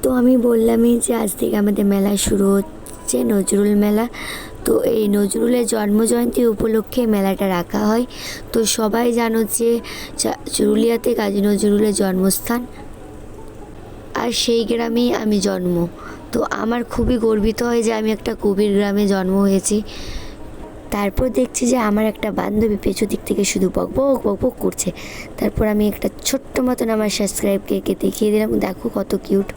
তো আমি বললামই যে আজ থেকে আমাদের মেলা শুরু হচ্ছে, নজরুল মেলা। তো এই নজরুলের জন্মজয়ন্তী উপলক্ষে মেলাটা রাখা হয়। তো সবাই জানো যে চুরুলিয়াতে কাজী নজরুলের জন্মস্থান, আর সেই গ্রামেই আমি জন্ম। তো আমার খুবই গর্বিত হয় যে আমি একটা কবির গ্রামে জন্ম হয়েছি। তারপর দেখছি যে আমার একটা বান্ধবী পেছু দিক থেকে শুধু বকবক বকবক করছে। তারপর আমি একটা ছোট্ট মতন আমার সাবস্ক্রাইবকে দেখিয়ে দিলাম, দেখো কত কিউট।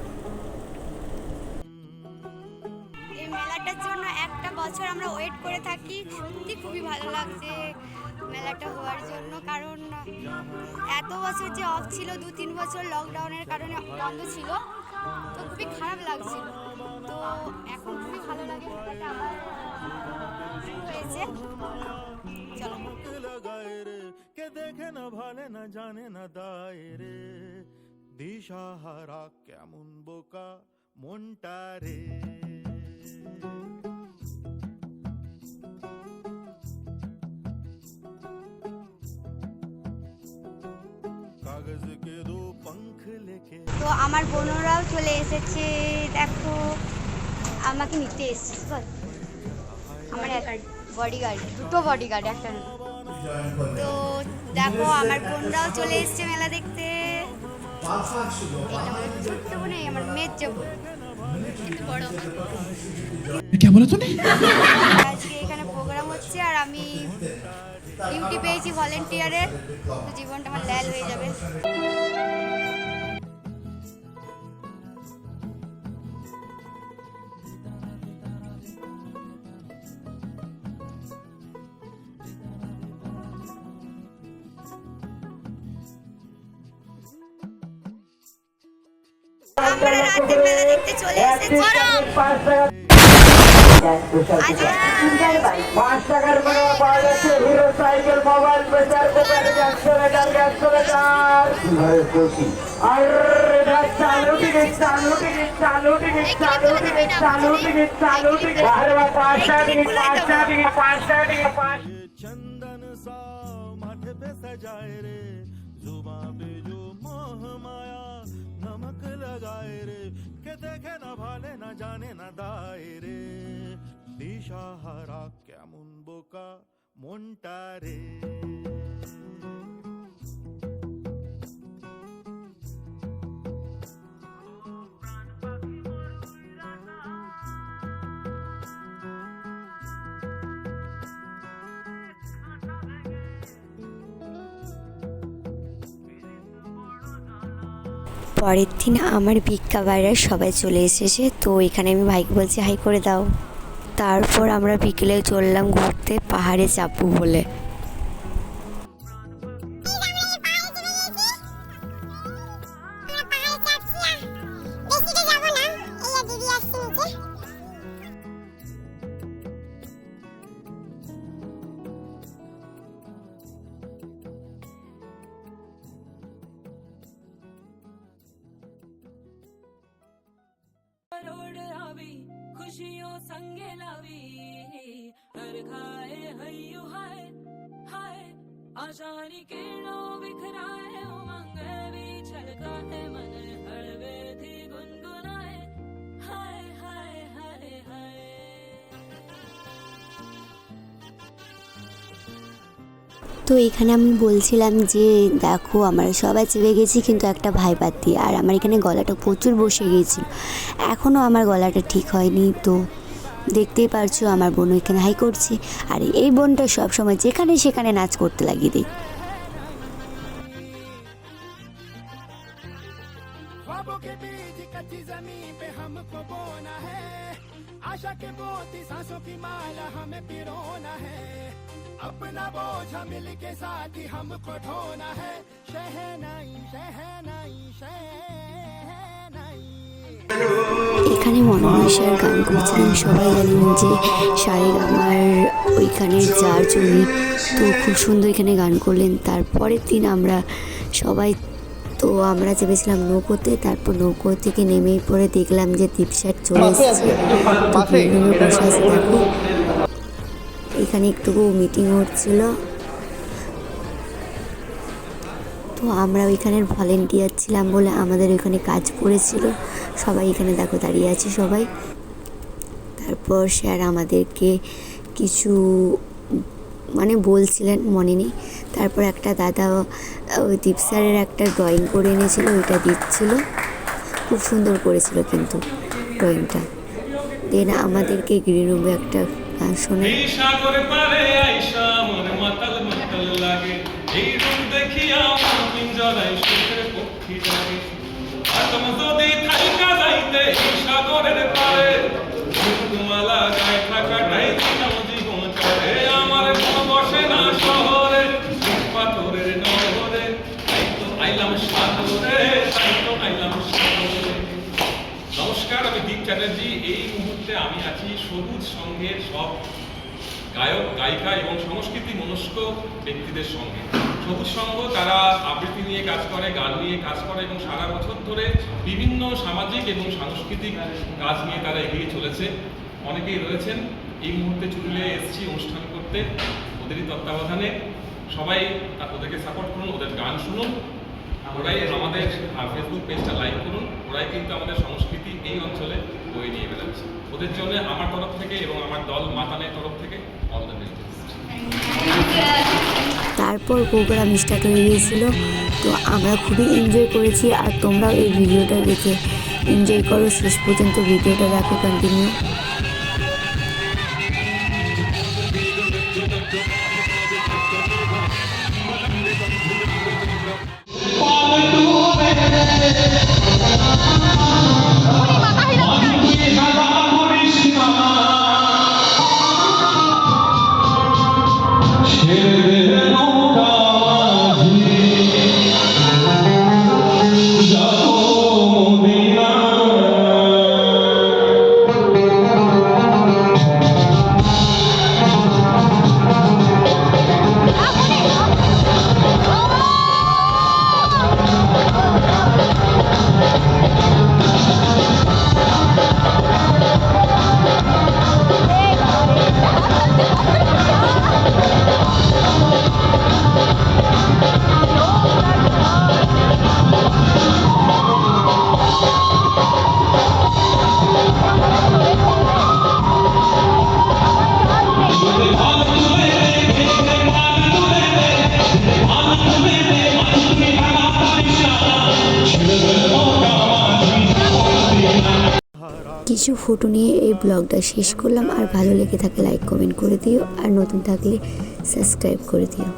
এই মেলাটার জন্য একটা বছর আমরা ওয়েট করে থাকি, সত্যি খুবই ভালো লাগছে মেলাটা হওয়ার জন্য। কারণ এত বছর যে অফ ছিল, 2-3 বছর লকডাউনের কারণে বন্ধ ছিল, তো খুবই খারাপ লাগছিল। তো এখন খুবই ভালো লাগে মেলাটা আবার শুরু হয়েছে। চলো কে দেখে না ভালে না জানে না দায়রে, দিশাহারা কেমন বোকা মনটা রে। কাগজ কে দো পঙ্খ লেকে। তো আমার বোনরাও চলে এসেছে, দেখো আমাকে নিতে এসেছে। বল, আমার একার বডিগার্ড, দুটো বডিগার্ড, একটা না। তো দেখো আমার বোনরাও চলে এসেছে মেলা দেখতে। এটা আমার ছোট্ট বোন, আমার মেয়ের যে বোন, কিন্তু বড় আমার। আজকে এখানে প্রোগ্রাম হচ্ছে আর আমি ডিউটি পেয়েছি ভলেন্টিয়ারের, তো জীবনটা আমার ল্যাল হয়ে যাবে। আমরা রাতে মেলা দেখতে চলে এসেছি। चंदन सा मठ पे सजाए रे, जुबा पे जो मोह माया नमक लगाए रे, के देखे ना भाले ना जाने ना दाए रे, दिशाहारा केमन बोका মনটা রে। পরের দিন আমার ভিক্ষা বাইরে সবাই চলে এসেছে। তো এখানে আমি ভাইকে বলছি হাই করে দাও। তারপর আমরা বিকেলে চললাম ঘুরতে, পাহাড়ে চাপবো বলে। खुशियों संगे लावी हर खाए हयू हाय हाय आशानी किरणों बिखराए उमंग भी छलका है मन हड़वे थी गुनगुनाए हाय हाय हाय हाय। তো এখানে আমি বলছিলাম যে দেখো আমরা সবাই চেপে গেছি, কিন্তু একটা ভাই বাদ দিয়ে। আর আমার এখানে গলাটা প্রচুর বসে গিয়েছিল, এখনও আমার গলাটা ঠিক হয়নি। তো দেখতেই পারছো আমার বোন এখানে হাই করছে, আর এই বোনটা সবসময় যেখানে সেখানে নাচ করতে লাগিয়ে দেয়। आशा के मोती सांसों की माला हमें पिरोना है, अपना बोझ मिल के साथ ही हमको ढोना है। शहनाई शहनाई शहनाई এখানে মনোময় স্যার গান করছিলেন। সবাই জানেন যে সারেগামার ওইখানের যার জমি, তো খুব সুন্দর এখানে গান করলেন। তারপরের দিন আমরা সবাই চেপেছিলাম নৌকোতে। তারপর নৌকো থেকে নেমেই পরে দেখলাম যে দীপ স্যার চলে এসেছে। তো গ্রিন রুমে বসে আছে, দেখো এখানে একটু মিটিং হচ্ছিল। তো আমরা ওইখানের ভলেন্টিয়ার ছিলাম বলে আমাদের ওইখানে কাজ পড়েছিল। সবাই এখানে দেখো দাঁড়িয়ে আছে সবাই। তারপর স্যার আমাদেরকে কিছু বলছিলেন, মনে নেই। তারপর একটা দাদা ওই দীপ স্যারের একটা ড্রয়িং করে এনেছিল, ওইটা দিচ্ছিল। খুব সুন্দর করেছিল কিন্তু ড্রয়িংটা। দেন আমাদেরকে গ্রিন রুমে একটা গান শোনে। নমস্কার, আমি দীপ চ্যাটার্জি। এই মুহূর্তে আমি আছি সবুজ সংঘের সব গায়ক, গায়িকা এবং সংস্কৃতি মনস্ক ব্যক্তিদের সঙ্গে। সবুজ সংঘ তারা আবৃত্তি নিয়ে কাজ করে, গান নিয়ে কাজ করে এবং সারা বছর ধরে বিভিন্ন সামাজিক এবং সাংস্কৃতিক কাজ নিয়ে তারা এগিয়ে চলেছে। অনেকেই রয়েছেন। এই মুহূর্তে চুরুলিয়ায় এসেছি অনুষ্ঠান করতে ওদেরই তত্ত্বাবধানে। সবাই ওদেরকে সাপোর্ট করুন, ওদের গান শুনুন। ওরাই আমাদের ফেসবুক পেজটা লাইক করুন। ওরাই কিন্তু আমাদের সংস্কৃতি এই অঞ্চলে বয়ে নিয়ে বেড়াচ্ছে। ওদের জন্য আমার তরফ থেকে এবং আমার দল মাতানের তরফ থেকে অল দ্য বেস্ট। তারপর প্রোগ্রাম স্টার্ট হয়ে গিয়েছিল। তো আমরা খুবই এনজয় করেছি। আর তোমরাও এই ভিডিওটা দেখে এনজয় করো, শেষ পর্যন্ত ভিডিওটা দেখো কন্টিনিউ। কিছু ফটো নিয়ে এই ব্লগটা শেষ করলাম। আর ভালো লেগে থাকে লাইক কমেন্ট করে দিও, আর নতুন থাকলে সাবস্ক্রাইব করে দিও।